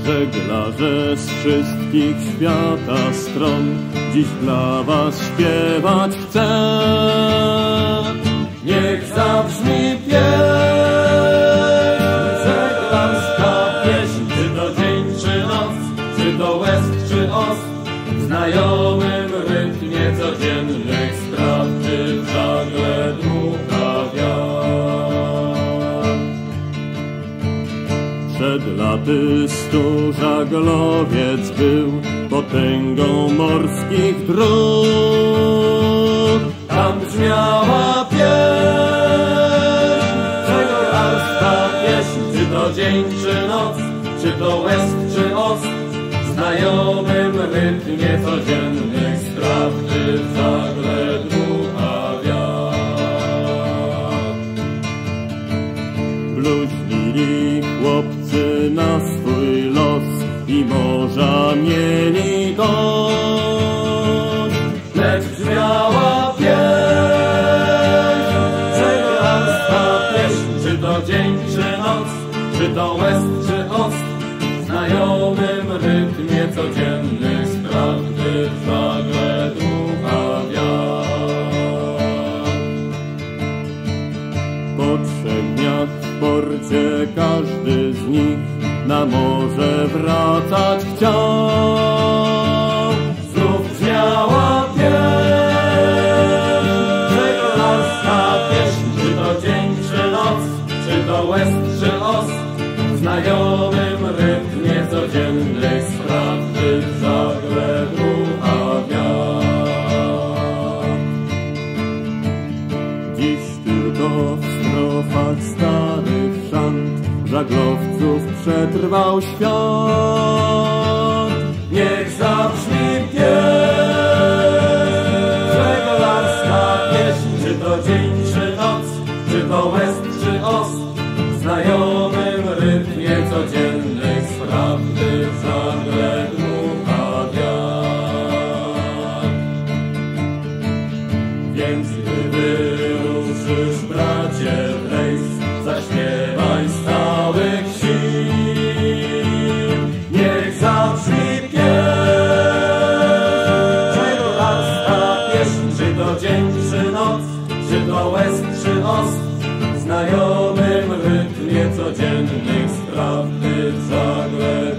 Żeglarze z wszystkich świata stron dziś dla was śpiewać chcę. Niech zabrzmi pieśń, żeglarska pieśń, czy to dzień, czy noc, czy to łez, czy ost, w znajomym rytmie codziennych spraw, czy w żagle dmucha wiatr. Przed laty stu żaglowiec był potęgą morskich dróg. Tam brzmiała pieśń, żeglarska pieśń, czy to dzień, czy noc, czy to łez, czy ost, w znajomym rytmie codziennych spraw, gdy w żagle dmucha wiatr. Bluźnili chłopcy na swój los i morza mieli dość, lecz brzmiała pieśń, żeglarska pieśń, czy to dzień, czy noc, czy to łez, czy ost, w znajomym rytmie codziennych spraw, gdy w żagle dmucha wiatr. Po 3 dniach w porcie każdy z nich na morze wracać chciał. Znów brzmiała pieśń, żeglarska pieśń, czy to dzień, czy noc, czy to łez, czy ost, w znajomym rytmie codziennych spraw, gdy w żagle dmucha wiatr. Dziś tylko w strofach starych szant żaglowców przetrwał świat. Niech zabrzmi pieśń, żeglarska pieśń, czy to dzień, czy noc, czy to łez, czy ost, w znajomym rytmie codziennych spraw, gdy w żagle dmucha wiatr. Więc gdy wyruszysz, bracie, w rejs, zaśpiewaj z całych sił. Niech zabrzmi pieśń, żeglarska pieśń, czy to dzień, czy noc, czy to łez, czy ost, w znajomym rytmie codziennych spraw, gdy w żagle